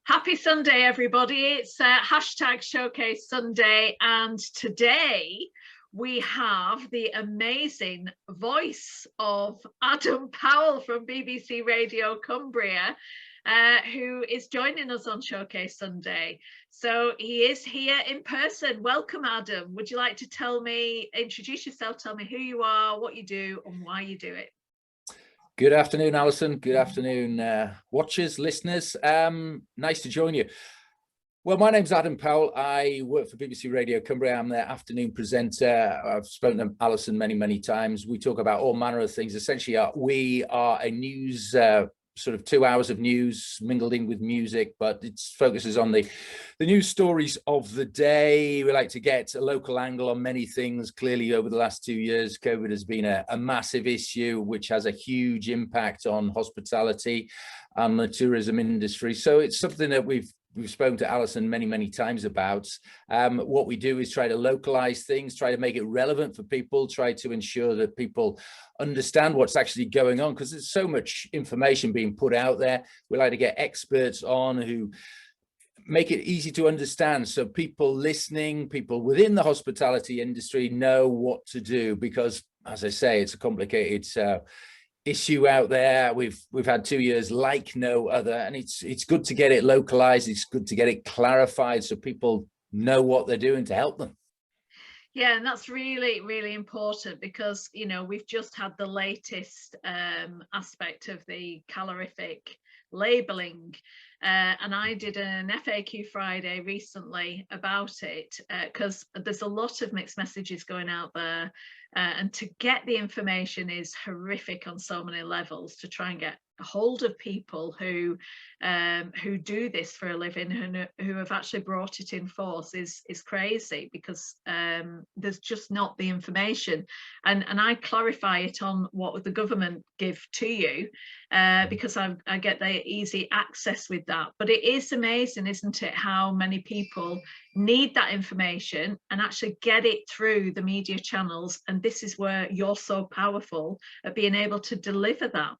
Happy Sunday, everybody. It's hashtag Showcase Sunday, and today we have the amazing voice of Adam Powell from BBC Radio Cumbria, who is joining us on Showcase Sunday. So he is here in person. Welcome, Adam. Would you like to introduce yourself, tell me who you are, what you do, and why you do it? Good afternoon, Alison. Good afternoon, watchers, listeners. Nice to join you. Well, my name's Adam Powell. I work for BBC Radio Cumbria. I'm their afternoon presenter. I've spoken to Alison many times. We talk about all manner of things. Essentially, we are a news, sort of 2 hours of news mingled in with music, but it focuses on the news stories of the day. We like to get a local angle on many things. Clearly, over the last 2 years, COVID has been a massive issue, which has a huge impact on hospitality and the tourism industry. So it's something that we've spoken to Alison many times about. What we do is try to localize things, try to make it relevant for people, try to ensure that people understand what's actually going on, because there's so much information being put out there. We like to get experts on who make it easy to understand, so people listening, people within the hospitality industry know what to do, because, as I say, it's a complicated issue out there. We've had 2 years like no other, and it's good to get it localized. It's good to get it clarified so people know what they're doing to help them. Yeah, and that's really important, because we've just had the latest aspect of the calorific labelling, and I did an FAQ Friday recently about it, because there's a lot of mixed messages going out there, and to get the information is horrific on so many levels. To try and get a hold of people who do this for a living, who have actually brought it in force is crazy, because there's just not the information, and I clarify it on what the government give to you, because I get the easy access with that. But it is amazing, isn't it, how many people need that information and actually get it through the media channels, and this is where you're so powerful at being able to deliver that.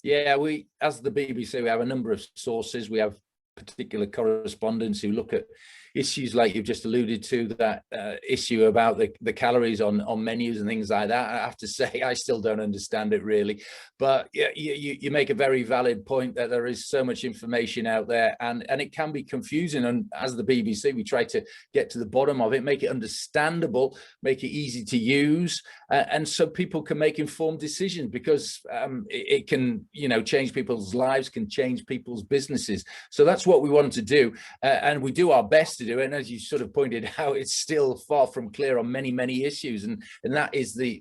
Yeah, we, as the BBC, we have a number of sources. We have particular correspondents who look at issues like you've just alluded to, that issue about the calories on menus and things like that. I have to say, I still don't understand it really, but yeah, you make a very valid point that there is so much information out there, and it can be confusing. And as the BBC, we try to get to the bottom of it, make it understandable, make it easy to use, and so people can make informed decisions, because it can, change people's lives, can change people's businesses. So that's what we want to do, and we do our best to do it. And as you sort of pointed out, it's still far from clear on many issues, and that is the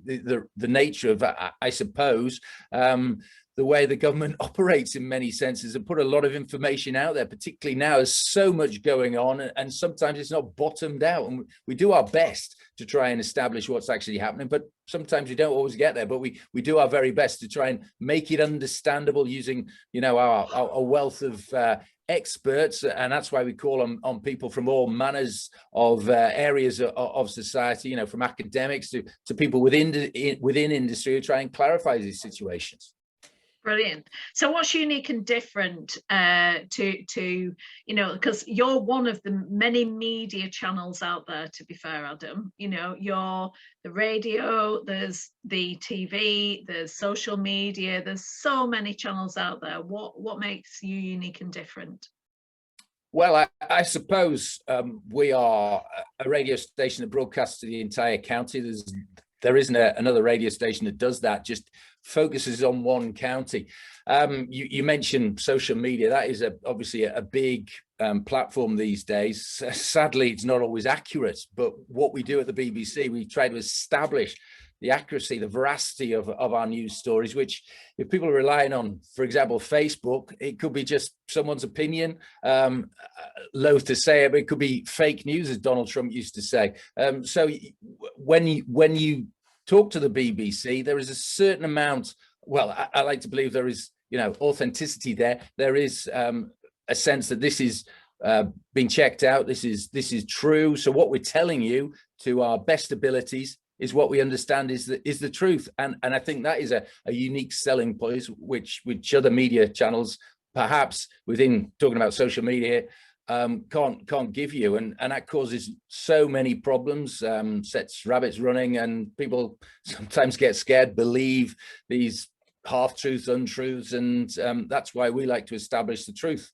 nature of, I suppose, the way the government operates in many senses, and put a lot of information out there, particularly now. There's so much going on, and sometimes it's not bottomed out, and we do our best to try and establish what's actually happening, but sometimes we don't always get there. But we do our very best to try and make it understandable using our wealth of experts, and that's why we call on people from all manners of areas of society, from academics to people within industry, who try and clarify these situations. Brilliant. So what's unique and different to because you're one of the many media channels out there, to be fair, Adam, you're the radio, there's the TV, there's social media, there's so many channels out there. What makes you unique and different? Well, I suppose we are a radio station that broadcasts to the entire county. There isn't another radio station that does that, just focuses on one county. You mentioned social media. That is obviously a big platform these days. Sadly, it's not always accurate, but what we do at the BBC, we try to establish the accuracy, the veracity of our news stories, which, if people are relying on, for example, Facebook, it could be just someone's opinion, loath to say it, but it could be fake news, as Donald Trump used to say. So when you talk to the BBC, there is a certain amount, well, I like to believe there is, authenticity there. There is a sense that this is being checked out. This is true. So what we're telling you, to our best abilities, is what we understand is the truth. And I think that is a unique selling point, which other media channels perhaps within talking about social media can't give you, and that causes so many problems, sets rabbits running, and people sometimes get scared, believe these half-truths, untruths, and that's why we like to establish the truth.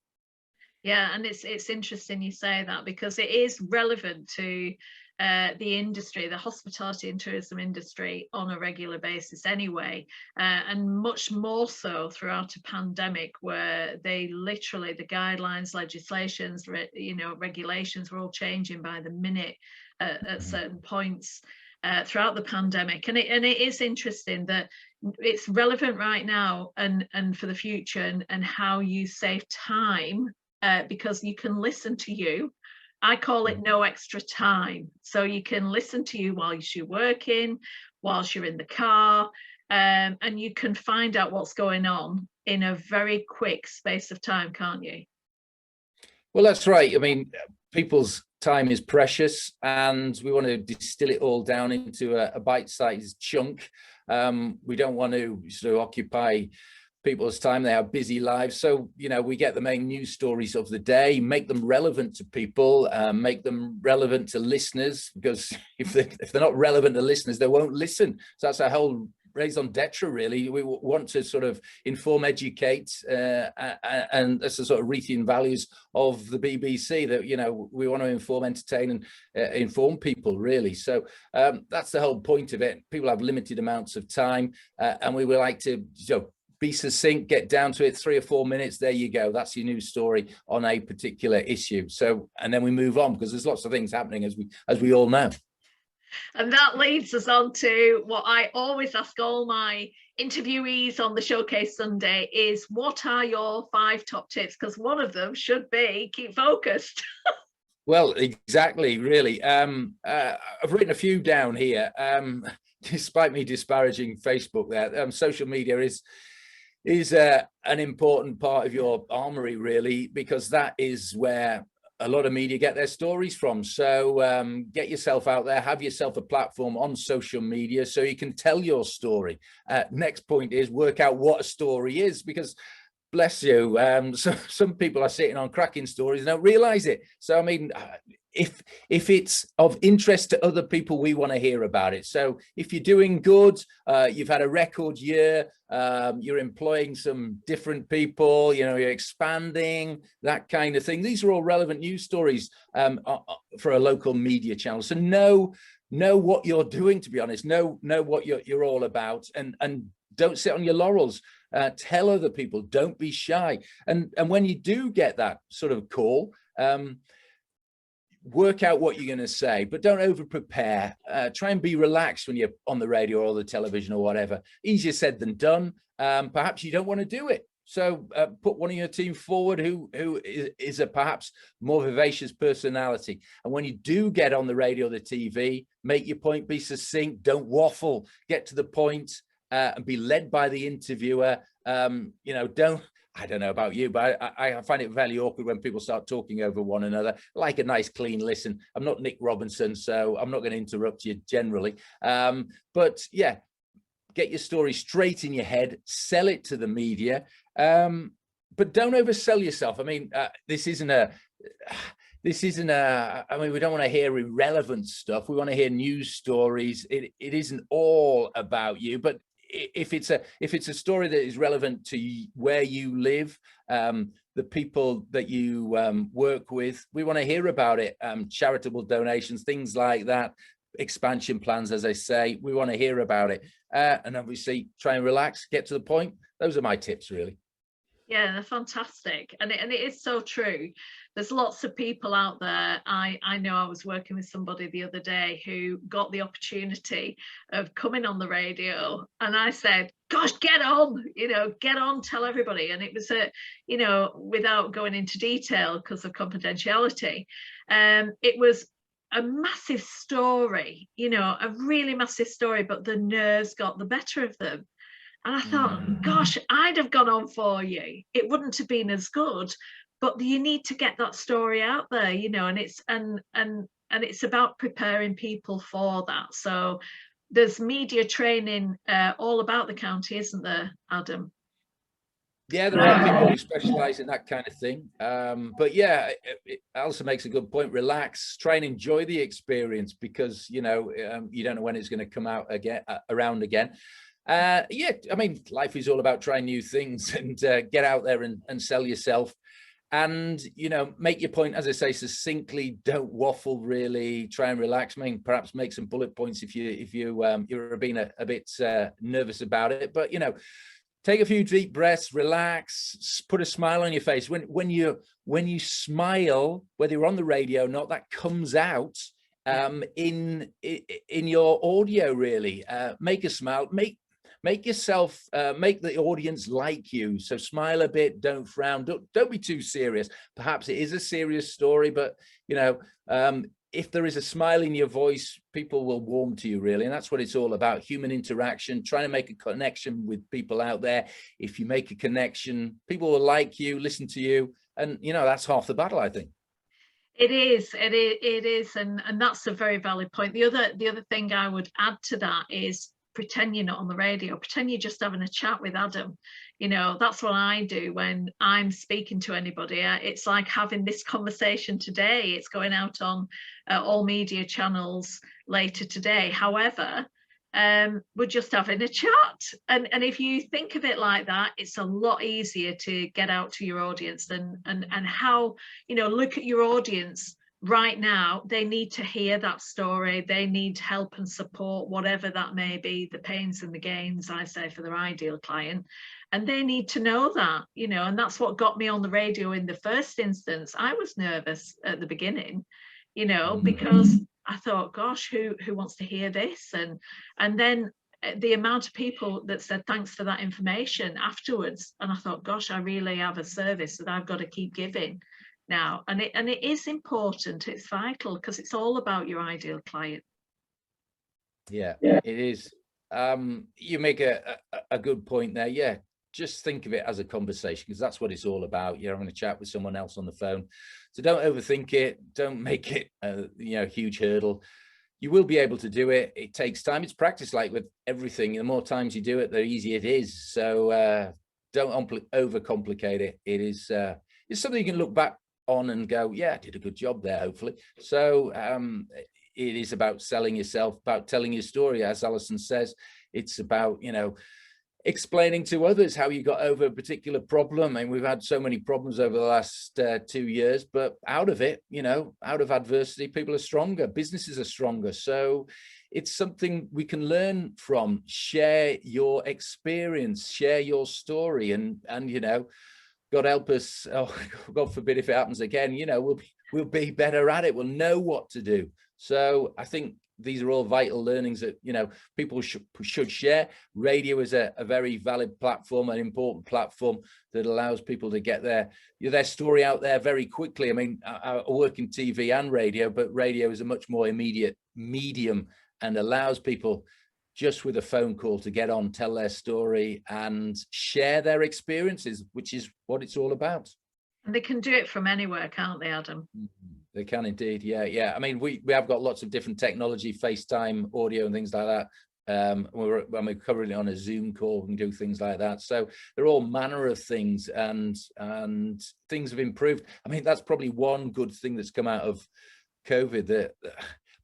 Yeah, and it's interesting you say that, because it is relevant to the industry, the hospitality and tourism industry, on a regular basis anyway, and much more so throughout a pandemic, where they literally, the guidelines, legislations, regulations were all changing by the minute at certain points throughout the pandemic. And it is interesting that it's relevant right now and for the future, and how you save time, because you can listen to you. I call it no extra time. So you can listen to you whilst you're working, whilst you're in the car, and you can find out what's going on in a very quick space of time, can't you? Well, that's right. I mean, people's time is precious, and we want to distill it all down into a bite-sized chunk. We don't want to sort of occupy people's time. They have busy lives, so we get the main news stories of the day, make them relevant to people, make them relevant to listeners, because if they're not relevant to listeners, they won't listen. So that's our whole raison d'etre, really. We want to sort of inform, educate, and that's the sort of Reithian values of the BBC, that we want to inform, entertain, and inform people, really. So that's the whole point of it. People have limited amounts of time, and we would like to be succinct, get down to it, 3 or 4 minutes, there you go. That's your news story on a particular issue. So, and then we move on, because there's lots of things happening, as we all know. And that leads us on to what I always ask all my interviewees on the Showcase Sunday is, what are your 5 top tips? Because one of them should be keep focused. Well, exactly, really. I've written a few down here. Despite me disparaging Facebook there, social media is an important part of your armory, really, because that is where a lot of media get their stories from. So get yourself out there, have yourself a platform on social media so you can tell your story. Next point is work out what a story is, because bless you, so some people are sitting on cracking stories and don't realize it. So I mean, if it's of interest to other people, we want to hear about it. So if you're doing good, you've had a record year, you're employing some different people, you're expanding, that kind of thing. These are all relevant news stories for a local media channel. So know what you're doing, to be honest. Know what you're all about, and don't sit on your laurels. Tell other people, don't be shy. And when you do get that sort of call, work out what you're going to say, but don't over prepare. Try and be relaxed when you're on the radio or the television or whatever. Easier said than done. Perhaps you don't want to do it. So put one of your team forward who is a perhaps more vivacious personality. And when you do get on the radio or the TV, make your point, be succinct, don't waffle, get to the point. And be led by the interviewer. I don't know about you, but I find it very awkward when people start talking over one another. I like a nice clean listen. I'm not Nick Robinson, so I'm not going to interrupt you generally. But yeah, get your story straight in your head, sell it to the media, but don't oversell yourself. I mean, this isn't a, I mean, we don't want to hear irrelevant stuff. We want to hear news stories. It isn't all about you, but if it's a story that is relevant to where you live, the people that you work with, we want to hear about it. Charitable donations, things like that, expansion plans, as I say, we want to hear about it. And obviously try and relax, get to the point. Those are my tips, really. Yeah, they're fantastic. And it is so true. There's lots of people out there. I know I was working with somebody the other day who got the opportunity of coming on the radio, and I said, gosh, get on, tell everybody. And it was without going into detail because of confidentiality, it was a massive story, a really massive story, but the nerves got the better of them. And I thought, gosh, I'd have gone on for you. It wouldn't have been as good, but you need to get that story out there, and it's about preparing people for that. So there's media training all about the county, isn't there, Adam? Yeah, there are people who specialize in that kind of thing. But yeah, Alison makes a good point. Relax, try and enjoy the experience, because, you know, you don't know when it's going to come out again, around again. Yeah, I mean, life is all about trying new things, and get out there and sell yourself. And, you know, make your point, as I say, succinctly. Don't waffle, really. Try and relax. I mean, perhaps make some bullet points if you're being a bit nervous about it. But, you know, take a few deep breaths, relax, put a smile on your face. When you smile, whether you're on the radio or not, that comes out in your audio, really. Make a smile, make yourself, make the audience like you. So smile a bit, don't frown, don't be too serious. Perhaps it is a serious story, but, you know, if there is a smile in your voice, people will warm to you, really. And that's what it's all about: human interaction, trying to make a connection with people out there. If you make a connection, people will like you, listen to you. And, you know, that's half the battle, I think. It is, and that's a very valid point. The other thing I would add to that is, pretend you're not on the radio, pretend you're just having a chat with Adam. You know, that's what I do when I'm speaking to anybody. It's like having this conversation today. It's going out on all media channels later today. However, we're just having a chat, and if you think of it like that, it's a lot easier to get out to your audience. And how, you know, look at your audience right now. They need to hear that story. They need help and support, whatever that may be, the pains and the gains, I say, for their ideal client. And they need to know that, you know, and that's what got me on the radio in the first instance. I was nervous at the beginning, you know, because I thought, gosh, who wants to hear this? And then the amount of people that said thanks for that information afterwards, and I thought, gosh, I really have a service that I've got to keep giving now. And it is important, it's vital, because it's all about your ideal client. Yeah, it is. You make a good point there. Yeah, just think of it as a conversation, because that's what it's all about. You're having a chat with someone else on the phone. So don't overthink it. Don't make it a huge hurdle. You will be able to do it. It takes time. It's practice, like with everything. The more times you do it, the easier it is. So don't overcomplicate it. It's something you can look back on and go, yeah, I did a good job there, hopefully. So it is about selling yourself, about telling your story. As Alison says, it's about, you know, explaining to others how you got over a particular problem. And we've had so many problems over the last 2 years, but out of it, you know, out of adversity, people are stronger, businesses are stronger. So it's something we can learn from. Share your experience, share your story, and you know, God help us, oh, God forbid if it happens again, you know, we'll be better at it. We'll know what to do. So I think these are all vital learnings that, you know, people should share. Radio is a very valid platform, an important platform that allows people to get their story out there very quickly. I mean, I work in TV and radio, but radio is a much more immediate medium and allows people just with a phone call to get on, tell their story and share their experiences, which is what it's all about. And they can do it from anywhere, can't they, Adam? They can indeed. Yeah. I mean, we have got lots of different technology, FaceTime, audio and things like that. When we're covering it on a Zoom call, we can do things like that. So they're all manner of things, and things have improved. I mean, that's probably one good thing that's come out of COVID, that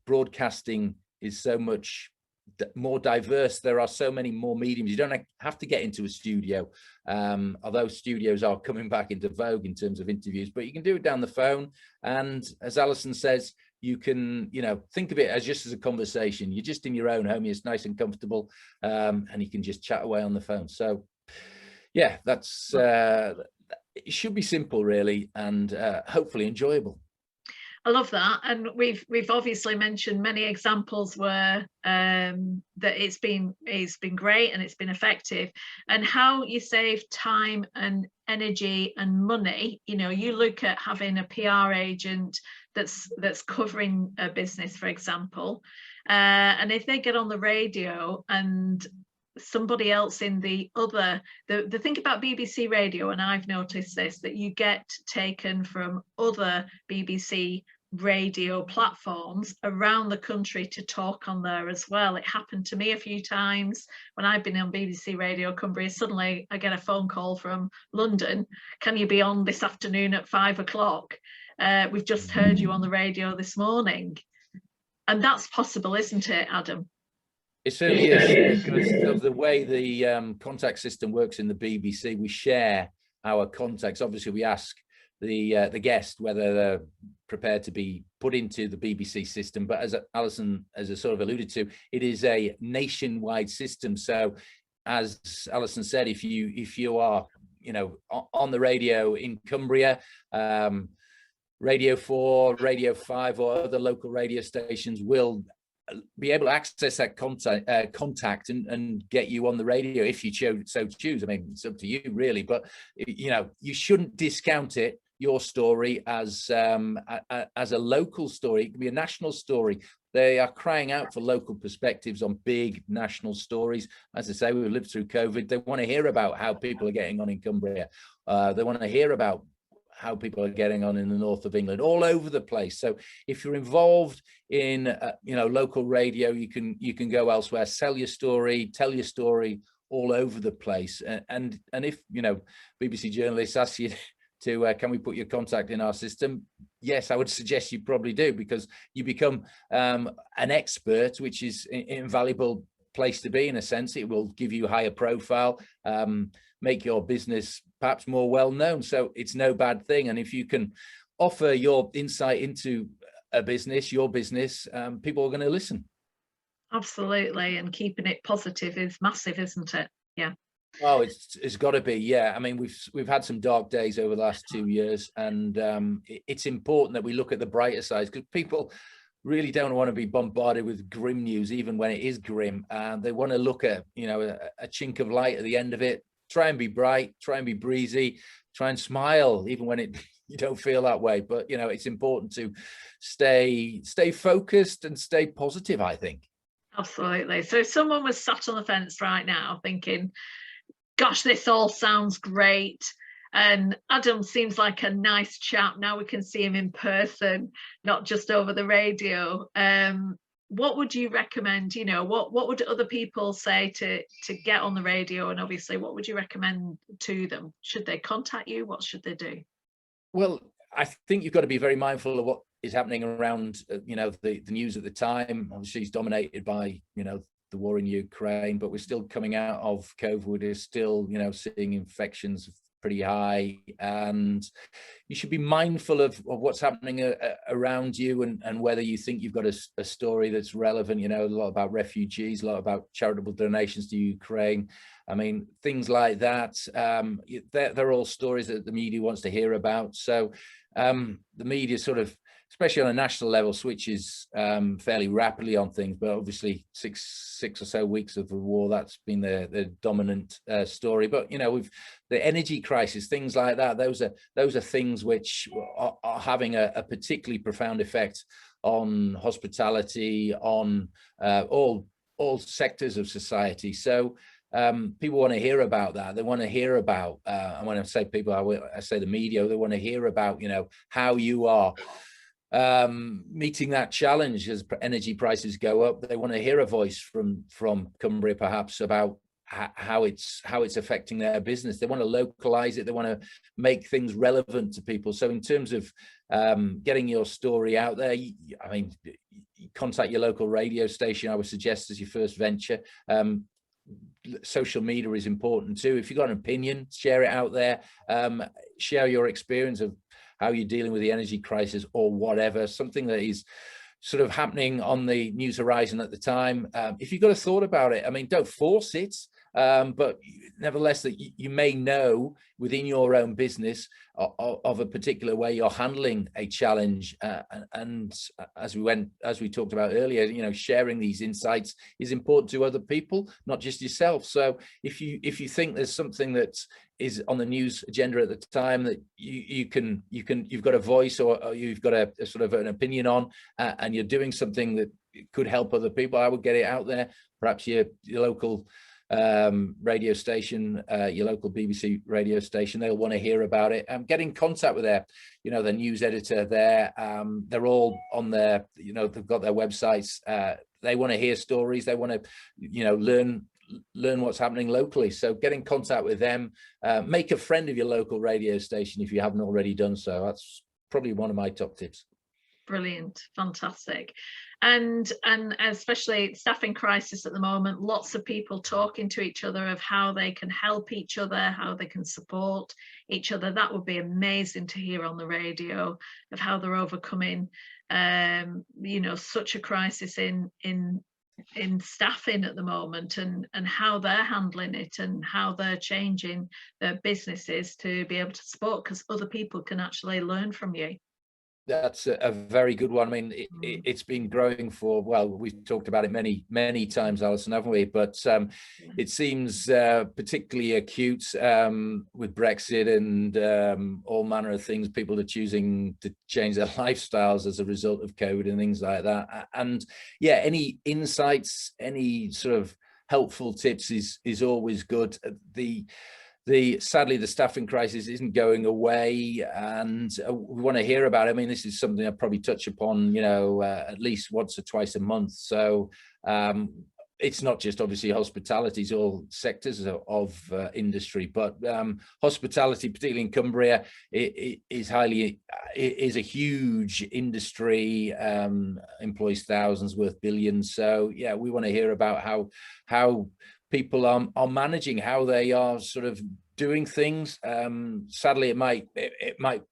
broadcasting is so much more diverse. There are so many more mediums. You don't have to get into a studio, although studios are coming back into vogue in terms of interviews, but you can do it down the phone. And as Alison says, you can, you know, think of it as just as a conversation. You're just in your own home, it's nice and comfortable, and you can just chat away on the phone. So yeah, that's it should be simple, really, and hopefully enjoyable. I love that. And we've obviously mentioned many examples where that it's been great and it's been effective, and how you save time and energy and money. You know, you look at having a PR agent that's covering a business, for example, and if they get on the radio and somebody else in the thing about BBC Radio, and I've noticed this, that you get taken from other BBC radio platforms around the country to talk on there as well. It happened to me a few times when I've been on BBC Radio Cumbria. Suddenly I get a phone call from London. Can you be on this afternoon at 5 o'clock? We've just heard you on the radio this morning. And that's possible, isn't it, Adam? It certainly is, because of the way the contact system works in the BBC. We share our contacts. Obviously, we ask the guest whether they're prepared to be put into the BBC system. But as Alison has sort of alluded to, it is a nationwide system. So, as Alison said, if you are, you know, on the radio in Cumbria, Radio 4, Radio 5, or other local radio stations will be able to access that contact and get you on the radio if you so choose. I mean, it's up to you really, but you know, you shouldn't discount it, your story, as a local story. It can be a national story. They are crying out for local perspectives on big national stories. As I say, we've lived through COVID. They want to hear about how people are getting on in Cumbria. They want to hear about how people are getting on in the north of England, all over the place. So if you're involved in you know, local radio, you can go elsewhere, sell your story, tell your story all over the place. And if, you know, BBC journalists ask you to can we put your contact in our system, yes, I would suggest you probably do, because you become an expert, which is an invaluable place to be. In a sense, it will give you a higher profile, make your business perhaps more well known. So it's no bad thing. And if you can offer your insight into a business, your business, people are going to listen. Absolutely. And keeping it positive is massive, isn't it? Yeah. Oh, it's got to be. Yeah. I mean, we've had some dark days over the last 2 years, and it's important that we look at the brighter sides, because people really don't want to be bombarded with grim news, even when it is grim. They want to look at, you know, a chink of light at the end of it. Try and be bright, try and be breezy, try and smile, even when you don't feel that way. But, you know, it's important to stay focused and stay positive, I think. Absolutely. So if someone was sat on the fence right now thinking, gosh, this all sounds great, and Adam seems like a nice chap, now we can see him in person, not just over the radio, what would you recommend? You know, what would other people say to get on the radio? And obviously, what would you recommend to them? Should they contact you? What should they do? Well, I think you've got to be very mindful of what is happening around, you know, the news at the time. Obviously, it's dominated by, you know, the war in Ukraine, but we're still coming out of COVID. We're still, you know, seeing infections pretty high, and you should be mindful of what's happening around you, and whether you think you've got a story that's relevant. You know, a lot about refugees, a lot about charitable donations to Ukraine. I mean, things like that. They're all stories that the media wants to hear about. So the media sort of, especially on a national level, switches fairly rapidly on things. But obviously, six or so weeks of the war, that's been the dominant story. But, you know, with the energy crisis, things like that, those are things which are having a particularly profound effect on hospitality, on all sectors of society. So people want to hear about that. They want to hear about, and when I say people, I say the media, they want to hear about, you know, how you are meeting that challenge as energy prices go up. They want to hear a voice from Cumbria, perhaps, about how it's affecting their business. They want to localize it. They want to make things relevant to people. So in terms of getting your story out there, I mean, contact your local radio station, I would suggest, as your first venture. Social media is important too. If you've got an opinion, share it out there. Share your experience of how you're dealing with the energy crisis, or whatever, something that is sort of happening on the news horizon at the time. If you've got a thought about it, I mean, don't force it, but nevertheless, that you may know within your own business of a particular way you're handling a challenge. And as we talked about earlier, you know, sharing these insights is important to other people, not just yourself. So if you think there's something that is on the news agenda at the time that you've got a voice, or you've got a sort of an opinion on, and you're doing something that could help other people, I would get it out there. Perhaps your local radio station, your local BBC radio station. They'll want to hear about it. Get in contact with their news editor there. They're all on their, they've got their websites. They want to hear stories. They want to, learn what's happening locally. So get in contact with them. Make a friend of your local radio station if you haven't already done so. That's probably one of my top tips. Brilliant, fantastic. And especially staffing crisis at the moment, lots of people talking to each other of how they can help each other, how they can support each other. That would be amazing to hear on the radio, of how they're overcoming such a crisis in staffing at the moment, and how they're handling it, and how they're changing their businesses to be able to support, because other people can actually learn from you. That's a very good one. I mean, it's been growing for, well, we've talked about it many times, Alison, haven't we? But it seems particularly acute with Brexit and all manner of things. People are choosing to change their lifestyles as a result of COVID and things like that. And yeah, any insights, any sort of helpful tips is always good. Sadly, the staffing crisis isn't going away, and we want to hear about it. I mean, this is something I probably touch upon, at least once or twice a month. So it's not just obviously hospitality, it's all sectors of industry, but hospitality, particularly in Cumbria, it is a huge industry, employs thousands, worth billions. So yeah, we want to hear about how people are managing, how they are sort of doing things. Sadly, it might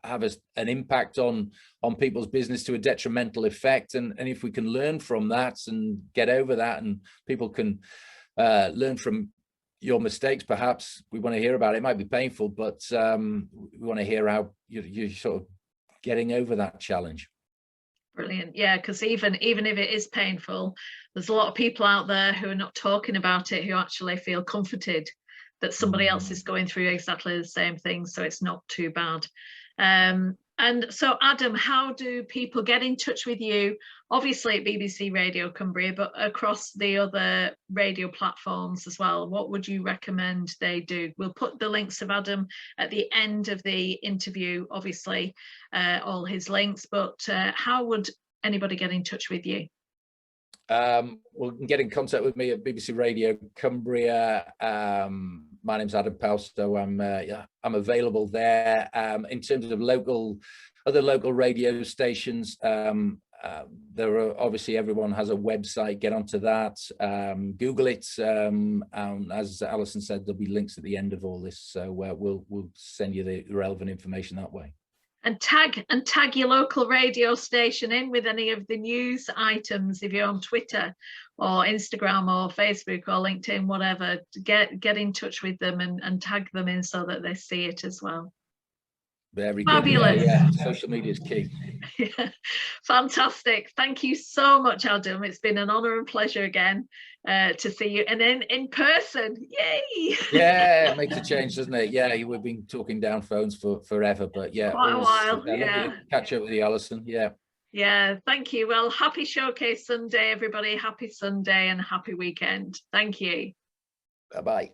have an impact on people's business to a detrimental effect, and if we can learn from that and get over that, and people can learn from your mistakes, perhaps we want to hear about it. It might be painful, but we want to hear how you're sort of getting over that challenge. Brilliant. Yeah, because even if it is painful, there's a lot of people out there who are not talking about it, who actually feel comforted that somebody else is going through exactly the same thing, so it's not too bad. And so, Adam, how do people get in touch with you? Obviously at BBC Radio Cumbria, but across the other radio platforms as well. What would you recommend they do? We'll put the links of Adam at the end of the interview, obviously, all his links, but how would anybody get in touch with you? Well, get in contact with me at BBC Radio Cumbria. My name's Adam Powell, so I'm available there. In terms of other local radio stations, there are obviously, everyone has a website. Get onto that, Google it, and as Alison said, there'll be links at the end of all this, so we'll send you the relevant information that way. And tag your local radio station in with any of the news items if you're on Twitter or Instagram or Facebook or LinkedIn, whatever. Get in touch with them and tag them in so that they see it as well. Very fabulous. Good. Yeah, social media is key. Yeah. Fantastic. Thank you so much, Adam. It's been an honor and pleasure again to see you, and then in person. Yay. Yeah, it makes a change, doesn't it? Yeah, we've been talking down phones for forever, but yeah, quite a while. Yeah, catch up with you, Alison. Yeah, thank you. Well, happy Showcase Sunday, everybody. Happy Sunday and happy weekend. Thank you. Bye-bye.